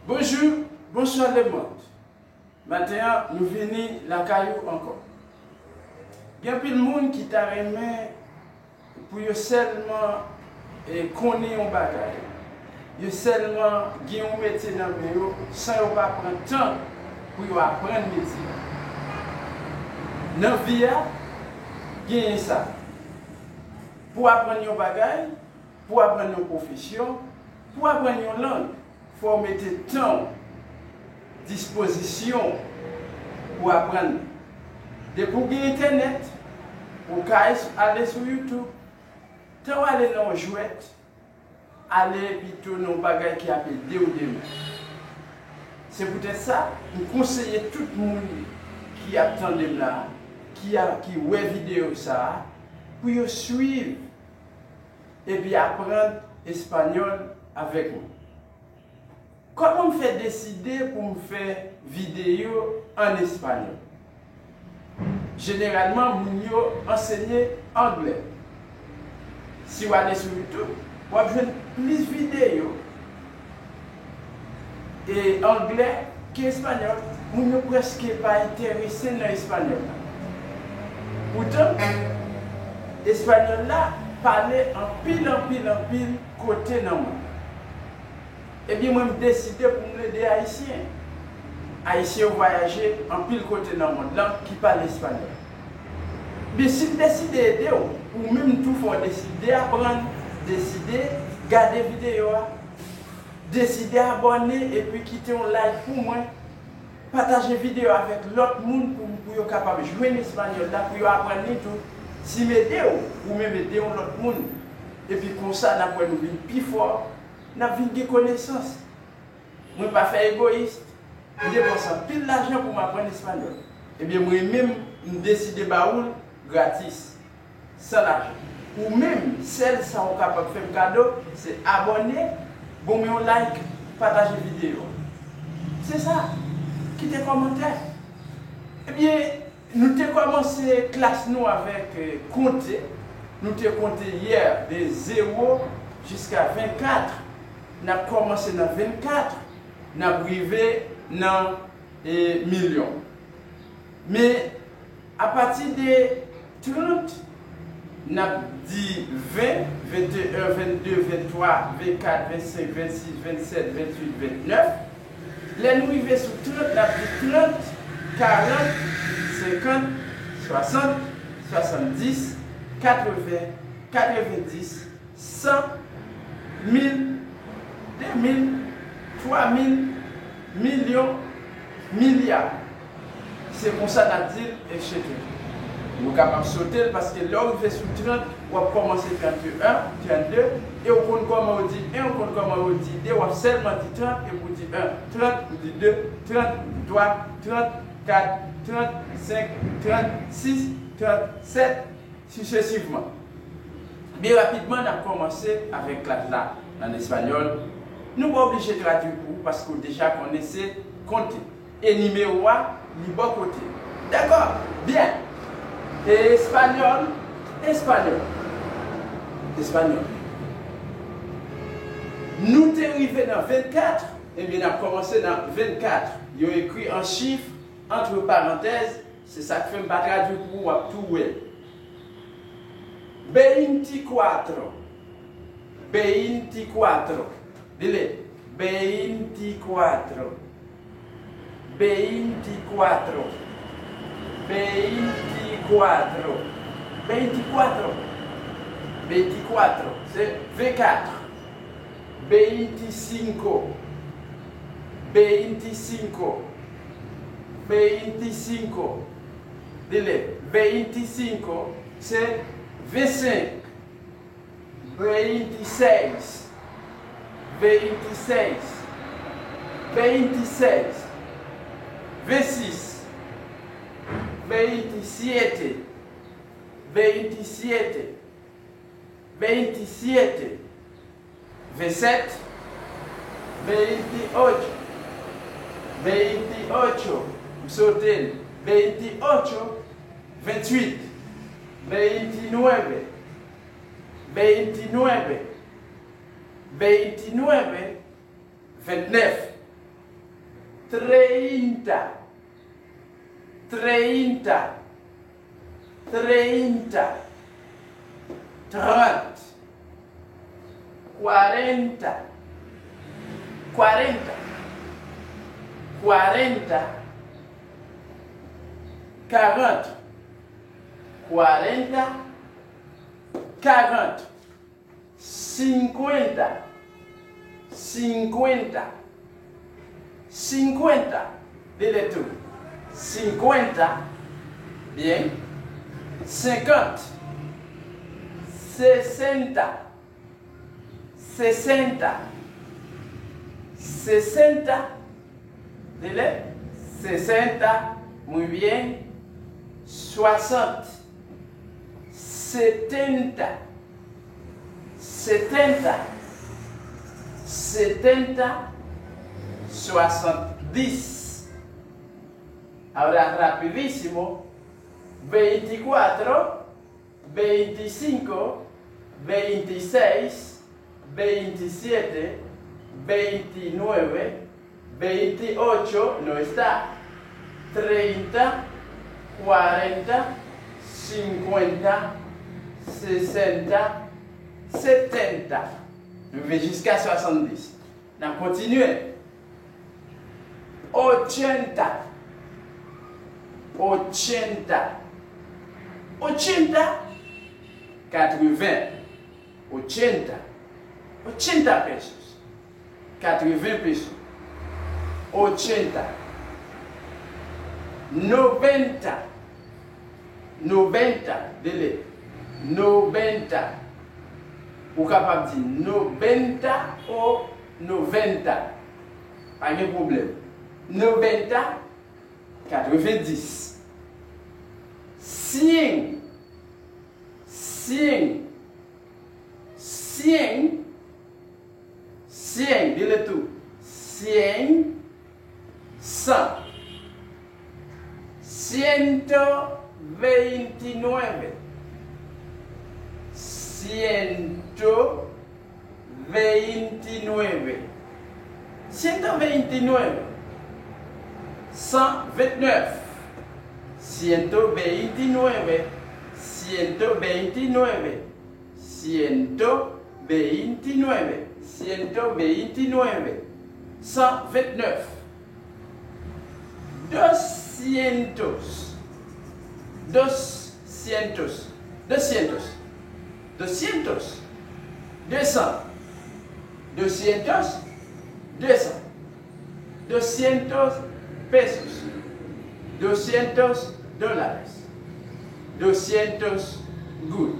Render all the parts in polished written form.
Bonjour, bonsoir le monde. Maintenant, nous venons la caillou encore. Il y a plus de monde qui t'a remis pour seulement connaître un bagage. Il seulement gagner un métier dans le milieu sans pas prendre temps pour apprendre le métier. Dans la vie, gagner ça. Pour apprendre un bagage, pour apprendre une profession, pour apprendre une langue, il faut mettre temps, disposition pour apprendre. Depuis pour gagner Internet, pour aller sur YouTube, tant aller dans le jouet, aller plutôt dans le bagage qui appelle DODM. C'est peut-être ça, je conseille tout le monde qui attend là, qui voit vidéo ça, pour suivre et puis apprendre espagnol avec moi. Comment me faire décider pour me faire vidéo en espagnol? Généralement, je enseigne anglais. Si vous allez sur YouTube, vous avez plus de vidéos et anglais qu'espagnol. Vous ne presque pas intéressé dans l'espagnol. Pourtant, l'espagnol là, parler en pile côté dans moi. Et bien, moi, je décidé pour m'aider haïtien. Haïtien voyager en pile côté dans le monde, langue qui parle espagnol. Mais si vous décidez d'aider, ou même tout faut décider apprendre, décider garder vidéo, décider abonner et puis quitter un like pour moi, partager vidéo avec l'autre monde pour être capable de jouer en espagnol là, pour apprendre tout. Si m'aider ou même aider l'autre monde, et puis comme ça, nous avons une plus fort. Nous avons des connaissances. Je ne suis pas fait égoïste. Je dépense pile d'argent pour m'apprendre l'espagnol. Et bien, moi-même, je décide de baoul gratis, sans l'argent. Ou même, celles qui sont capables de faire un cadeau, c'est abonner, bon, un like, partager la vidéo. C'est ça. Quittez commentaire. Eh bien, nous avons commencé la classe nous avec compter. Nous avons compté hier de 0 jusqu'à 24. Nous avons commencé dans 24, nous avons arrivé dans millions. Mais à partir de 30, nous avons dit 20, 21, 22, 23, 24, 25, 26, 27, 28, 29. Là, nous arrivons sur 30, nous avons dit 30, 40, 50, 60, 70, 80, 90, 100, 1000, 2000, 3000, millions, milliards. C'est comme ça qu'on dit, etc. Vous êtes capable de sauter parce que là, vous faites sous 30, vous commencez 31, 32, et vous comptez comment vous dites 1, vous comptez comment vous dites 2, vous seulement dit 30, et vous dites 1, 30, vous dites 2, 30, 3, 34, 35, 36, 37, successivement. Bien rapidement, on a commencé avec la classe là, en espagnol. Nous ne sommes pas obligés de traduire pour vous parce que déjà connaissez compter. Et numéro 1, du bon côté. D'accord? Bien. Et espagnol. Nous sommes arrivés dans 24. Et bien, on a commencé dans 24. Ils ont écrit un chiffre entre parenthèses. C'est ça que fait me traduire pour vous tout. 24. Dile, 24. 24. 24. 24. 24. C'est 24. 25. 25. 25. Dile, 25. C'est 25. 26. 26, 26, 26, 27, 27, 27, 27, 28, 28, sauter, 28, 28, 29, 29, 29, 29, 30, 30, 30, 30, 40, 40, 40, 40, 40, 40, 50, 50, 50, dile tú, 50, bien, 50, 60, 60, 60, dile, 60, muy bien, 60, 70, 70, 70, 70. Ahora rapidísimo, 24, 25, 26, 27, 29, 28, no está, 30, 40, 50, 60, 70. Je vais jusqu'à 70. On continue. 80, 80, 80, 80, 80, 80 pesos, 80 pesos, 80, 90, 90, délai, 90, ou capable de dire 90 ou 90, pas de problème, 90, 90, 100, 100, 100, 100, dis-le tout, 100, 100, 129, 129, 129, 129, 129, 129, 129, 129, 129, 200, 200, 200, 200, 200, 200, 200, 200 pesos, 200 dólares, 200 good,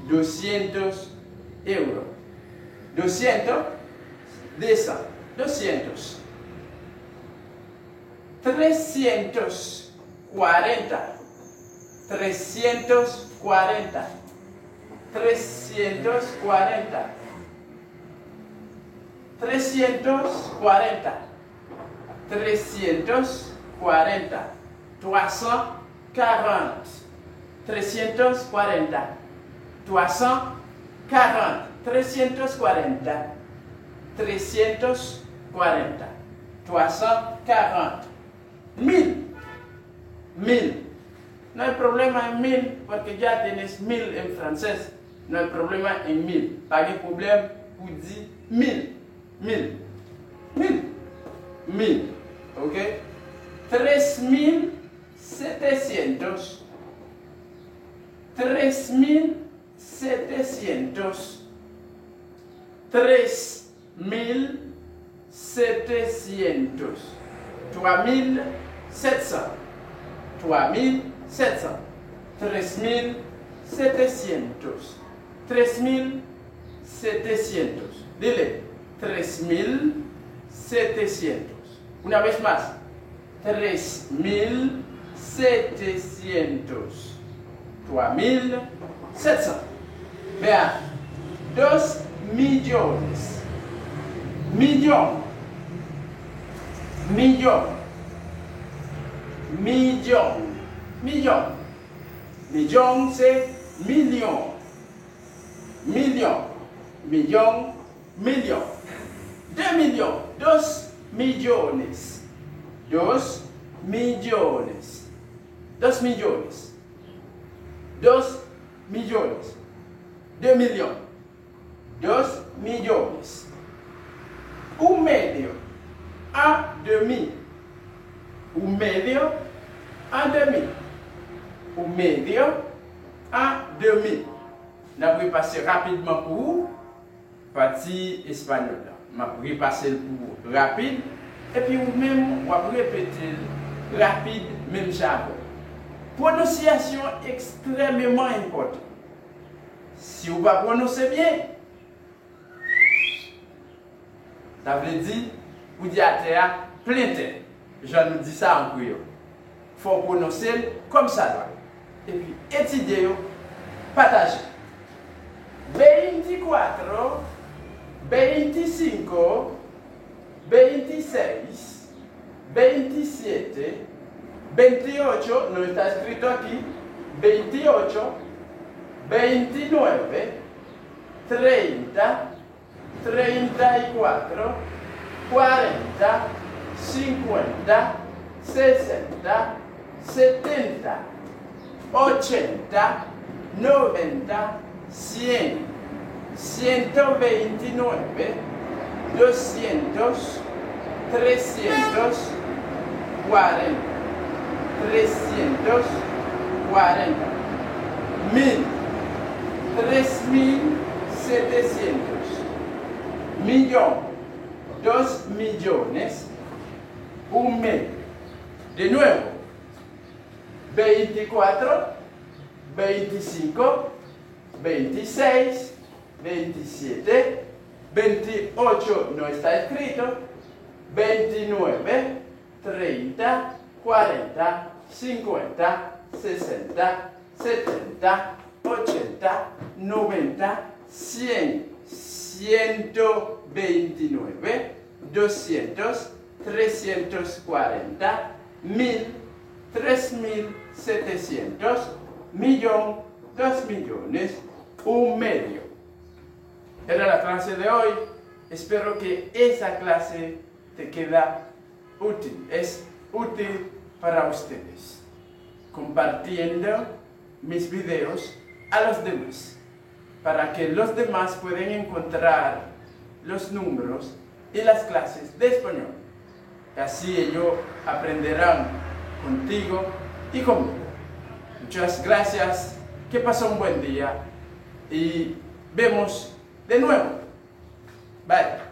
200 euros, 200, 200, 200, 340, 340, 340, 340, 340, 340, 340, 340, 340, 340, 340, 1000, 1000. No hay problema en 1000 porque ya tienes 1000 en francés. No hay problema en 1000. Pas de problème pour dire 1000, 1000, 1000, 1000. ¿Ok? 3700, 3700, 3700, 3700, 3700, 3700, 3700. Dile, 3700. Una vez más, 3700, 3700. Vean, 2 millones, millón, millón, millón, millón, millón c'est million, million, millón, millón, 2 millions, 2 millones, 2 millones. 2 millones. 2 millones. 2 millones. 2 millones. Un medio a demi. Un medio a demi. Un medio a demi. Je vais passer rapidement pour partie espagnole. Je vais passer pour rapide. Et puis vous-même, vous répéter rapide, même jargon. Prononciation extrêmement importante. Si vous ne prononcez pas bien, ça veut dire, vous dites à terre, plein tête. Je nous dis ça en créole. Il faut prononcer comme ça. Et puis, étudier, partager. 24, 25, 26, 27, 28, no está escrito aquí, 28, 29, 30, 34, 40, 50, 60, 70, 80, 90, 100, 129, 200, 300, 40, 340, 1000, 3700, millón, 2 millones, un medio. De nuevo, 24, 25, 26, 27, 28 no está escrito, 29, 30, 40, 50, 60, 70, 80, 90, 100, 129, 200, 340, 1000, 3700, millón, 2 millones, un medio. Era la clase de hoy. Espero que esa clase te queda útil. Es útil para ustedes. Compartiendo mis videos a los demás. Para que los demás puedan encontrar los números y las clases de español. Así ellos aprenderán contigo y conmigo. Muchas gracias. Que pasen un buen día. Y vemos de nuevo. Bye.